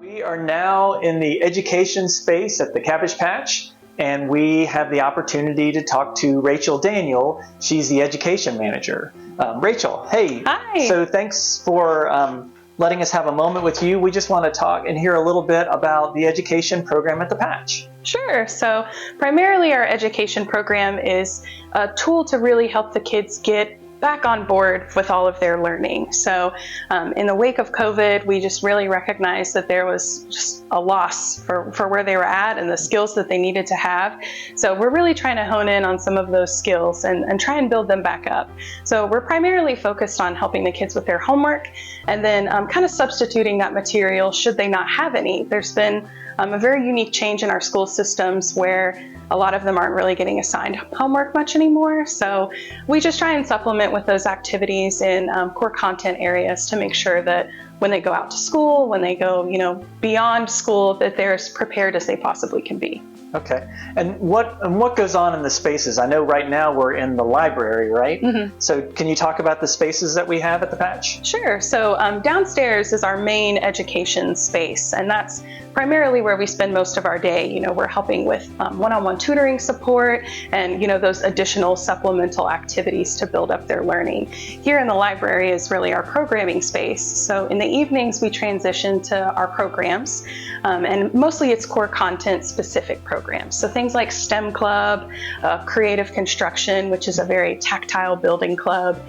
We are now in the education space at the Cabbage Patch, and we have the opportunity to talk to Rachel Daniel. She's the education manager. Rachel, hey. Hi. So thanks for letting us have a moment with you. We just want to talk and hear a little bit about the education program at the Patch. Sure. So primarily our education program is a tool to really help the kids get back on board with all of their learning. So in the wake of COVID, we just really recognized that there was just a loss for where they were at and the skills that they needed to have. So we're really trying to hone in on some of those skills and try and build them back up. So we're primarily focused on helping the kids with their homework and then kind of substituting that material should they not have any. There's been a very unique change in our school systems where a lot of them aren't really getting assigned homework much anymore. So we just try and supplement with those activities in core content areas to make sure that when they go out to school, when they go, beyond school, that they're as prepared as they possibly can be. Okay. And what goes on in the spaces? I know right now we're in the library, right? Mm-hmm. So can you talk about the spaces that we have at the Patch? Sure. So downstairs is our main education space, and that's primarily where we spend most of our day. We're helping with one-on-one tutoring support and, those additional supplemental activities to build up their learning. Here in the library is really our programming space. So in the evenings, we transition to our programs, and mostly it's core content specific programs. So things like STEM Club, Creative Construction, which is a very tactile building club,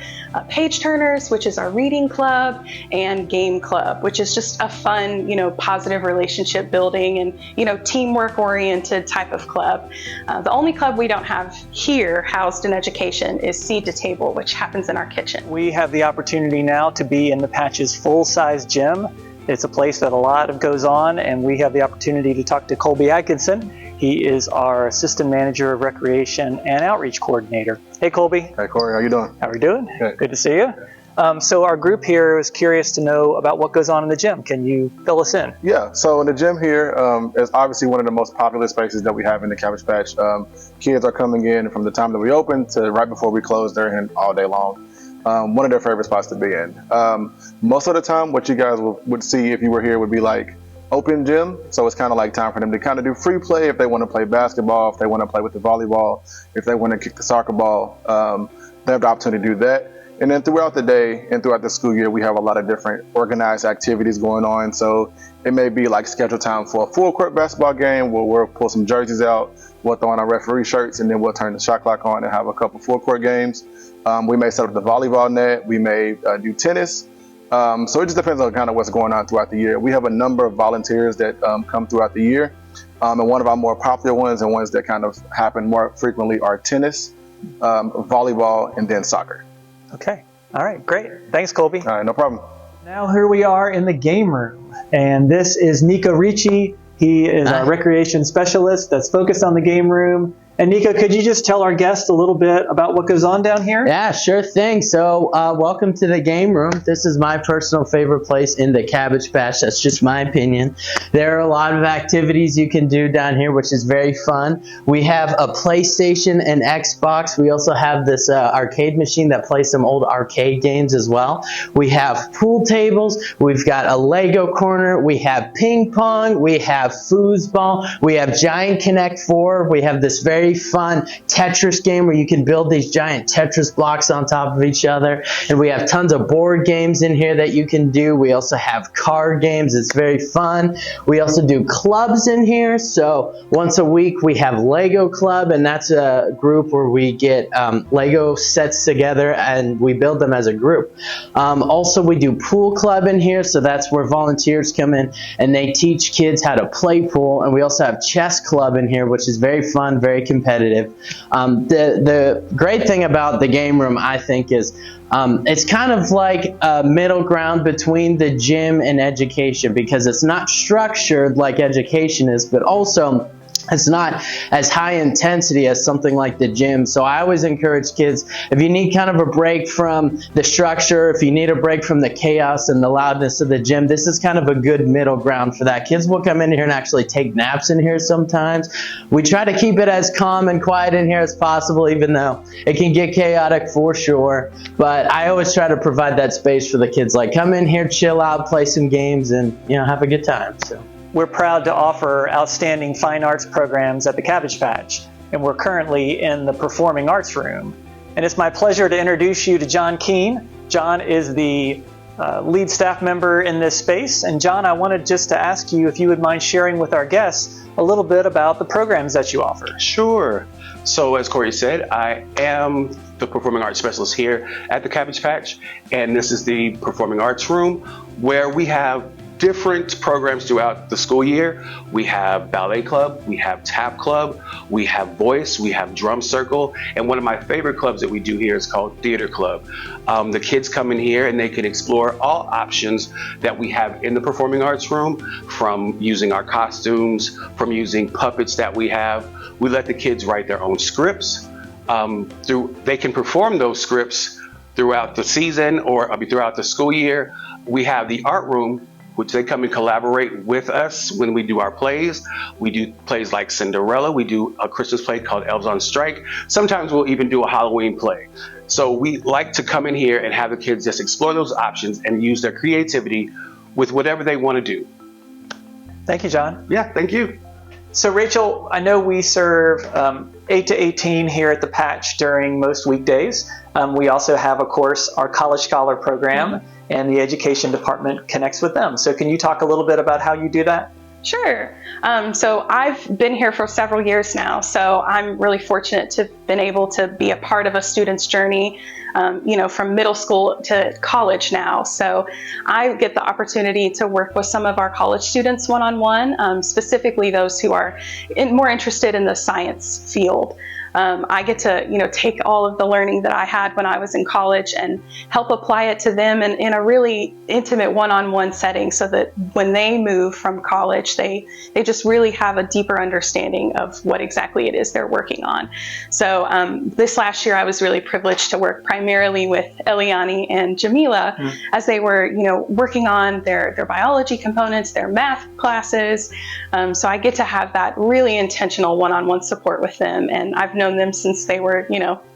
Page Turners, which is our reading club, and Game Club, which is just a fun, positive relationship building and, teamwork oriented type of club. The only club we don't have here housed in education is Seed to Table, which happens in our kitchen. We have the opportunity now to be in the Patch's full-size gym. It's a place that a lot of goes on, and we have the opportunity to talk to Colby Atkinson. He is our Assistant Manager of Recreation and Outreach Coordinator. Hey, Colby. Hey, Corey. How you doing? How are you doing? Good to see you. So our group here is curious to know about what goes on in the gym. Can you fill us in? Yeah, so in the gym here is obviously one of the most popular spaces that we have in the Cabbage Patch. Kids are coming in from the time that we open to right before we close. They're in all day long. One of their favorite spots to be in. Most of the time, what you guys would see if you were here would be like open gym. So it's kind of like time for them to kind of do free play if they want to play basketball, if they want to play with the volleyball, if they want to kick the soccer ball. They have the opportunity to do that. And then throughout the day and throughout the school year, we have a lot of different organized activities going on. So it may be like scheduled time for a full court basketball game where we'll pull some jerseys out, we'll throw on our referee shirts, and then we'll turn the shot clock on and have a couple full court games. We may set up the volleyball net, we may do tennis. So it just depends on kind of what's going on throughout the year. We have a number of volunteers that come throughout the year. And one of our more popular ones and ones that kind of happen more frequently are tennis, volleyball, and then soccer. Okay. All right. Great. Thanks, Colby. All right. No problem. Now here we are in the game room, and this is Nico Ricci. He is our recreation specialist that's focused on the game room. And Nico, could you just tell our guests a little bit about what goes on down here? Yeah, sure thing. So welcome to the game room. This is my personal favorite place in the Cabbage Patch. That's just my opinion. There are a lot of activities you can do down here, which is very fun. We have a PlayStation and Xbox. We also have this arcade machine that plays some old arcade games as well. We have pool tables. We've got a Lego corner. We have ping pong. We have foosball. We have Giant Connect 4. We have this very fun Tetris game where you can build these giant Tetris blocks on top of each other. And we have tons of board games in here that you can do. We also have card games. It's very fun. We also do clubs in here. So once a week we have Lego Club, and that's a group where we get Lego sets together and we build them as a group. Also we do Pool Club in here. So that's where volunteers come in and they teach kids how to play pool. And we also have Chess Club in here, which is very fun, very competitive. The great thing about the game room, I think, is it's kind of like a middle ground between the gym and education, because it's not structured like education is, but also it's not as high intensity as something like the gym. So I always encourage kids, if you need kind of a break from the structure, if you need a break from the chaos and the loudness of the gym, this is kind of a good middle ground for that. Kids will come in here and actually take naps in here sometimes. We try to keep it as calm and quiet in here as possible, even though it can get chaotic for sure. But I always try to provide that space for the kids, like come in here, chill out, play some games, and have a good time. So We're proud to offer outstanding fine arts programs at the Cabbage Patch, and we're currently in the Performing Arts Room. And it's my pleasure to introduce you to John Keene. John is the lead staff member in this space. And John, I wanted just to ask you if you would mind sharing with our guests a little bit about the programs that you offer. Sure. So as Corey said, I am the Performing Arts Specialist here at the Cabbage Patch, and this is the Performing Arts Room, where we have different programs throughout the school year. We have ballet club, we have tap club, we have voice, we have drum circle, and one of my favorite clubs that we do here is called theater club. The kids come in here and they can explore all options that we have in the Performing Arts Room, from using our costumes, from using puppets that we have. We let the kids write their own scripts. They can perform those scripts throughout the season or throughout the school year. We have the art room, which they come and collaborate with us when we do our plays. We do plays like Cinderella. We do a Christmas play called Elves on Strike. Sometimes we'll even do a Halloween play. So we like to come in here and have the kids just explore those options and use their creativity with whatever they want to do. Thank you, John. Yeah, thank you. So Rachel, I know we serve 8 to 18 here at the Patch during most weekdays. We also have, of course, our College Scholar program, and the education department connects with them. So can you talk a little bit about how you do that? Sure. So I've been here for several years now, so I'm really fortunate to have been able to be a part of a student's journey, from middle school to college now. So I get the opportunity to work with some of our college students one-on-one, specifically those who are more interested in the science field. I get to, take all of the learning that I had when I was in college and help apply it to them in a really intimate one-on-one setting, so that when they move from college, they just really have a deeper understanding of what exactly it is they're working on. So this last year, I was really privileged to work primarily with Eliani and Jamila as they were, working on their biology components, their math classes. So I get to have that really intentional one-on-one support with them, and I've known them since they were,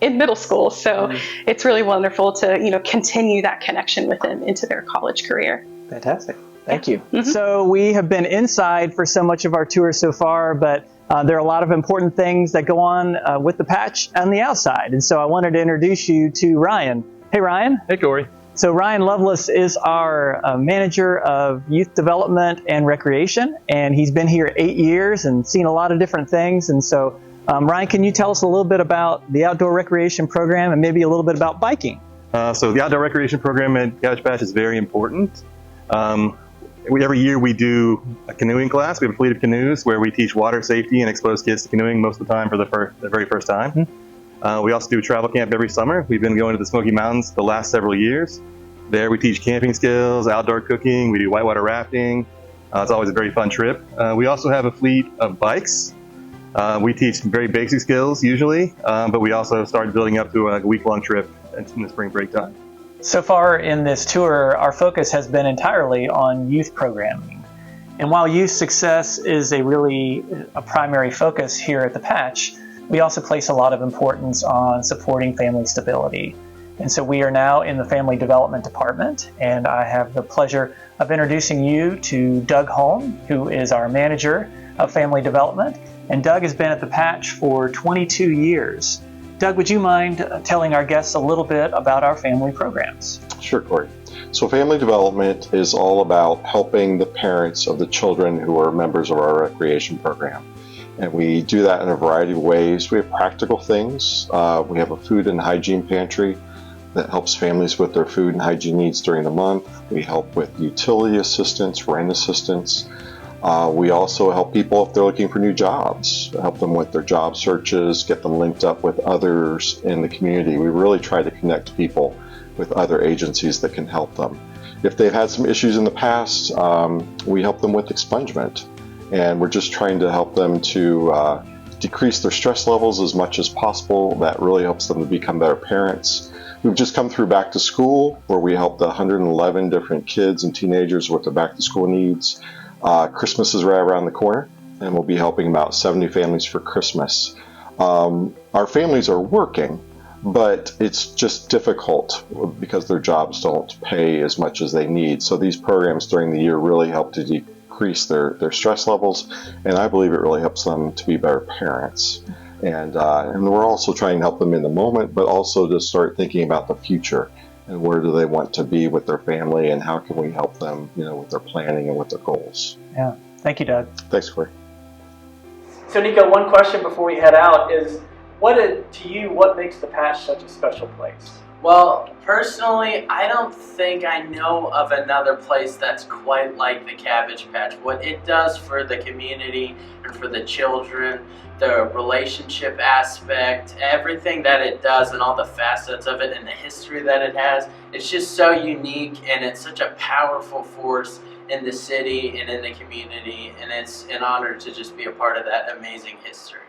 in middle school. So it's really wonderful to, continue that connection with them into their college career. Fantastic. Thank you. So we have been inside for so much of our tour so far, but there are a lot of important things that go on with the Patch on the outside. And so I wanted to introduce you to Ryan. Hey, Ryan. Hey, Corey. So Ryan Lovelace is our manager of youth development and recreation, and he's been here 8 years and seen a lot of different things. And so Ryan, can you tell us a little bit about the outdoor recreation program and maybe a little bit about biking? So the outdoor recreation program at Cabbage Patch is very important. Every year we do a canoeing class. We have a fleet of canoes where we teach water safety and expose kids to canoeing most of the time for the very first time. We also do a travel camp every summer. We've been going to the Smoky Mountains the last several years. There we teach camping skills, outdoor cooking, we do whitewater rafting. It's always a very fun trip. We also have a fleet of bikes. We teach very basic skills usually, but we also started building up to a week-long trip in the spring break time. So far in this tour, our focus has been entirely on youth programming. And while youth success is a primary focus here at the Patch, we also place a lot of importance on supporting family stability. And so we are now in the Family Development Department, and I have the pleasure of introducing you to Doug Holm, who is our manager of Family Development. And Doug has been at the Patch for 22 years. Doug, would you mind telling our guests a little bit about our family programs? Sure, Corey. So family development is all about helping the parents of the children who are members of our recreation program. And we do that in a variety of ways. We have practical things. We have a food and hygiene pantry that helps families with their food and hygiene needs during the month. We help with utility assistance, rent assistance. We also help people if they're looking for new jobs, help them with their job searches, get them linked up with others in the community. We really try to connect people with other agencies that can help them. If they've had some issues in the past, we help them with expungement. And we're just trying to help them to decrease their stress levels as much as possible. That really helps them to become better parents. We've just come through back to school, where we helped 111 different kids and teenagers with their back to school needs. Christmas is right around the corner, and we'll be helping about 70 families for Christmas. Our families are working, but it's just difficult because their jobs don't pay as much as they need. So these programs during the year really help to decrease their stress levels, and I believe it really helps them to be better parents. And we're also trying to help them in the moment, but also to start thinking about the future and where do they want to be with their family, and how can we help them, with their planning and with their goals. Yeah. Thank you, Doug. Thanks, Corey. So, Nico, one question before we head out is, what makes the Patch such a special place? Well, personally, I don't think I know of another place that's quite like the Cabbage Patch. What it does for the community and for the children, the relationship aspect, everything that it does and all the facets of it and the history that it has, it's just so unique, and it's such a powerful force in the city and in the community, and it's an honor to just be a part of that amazing history.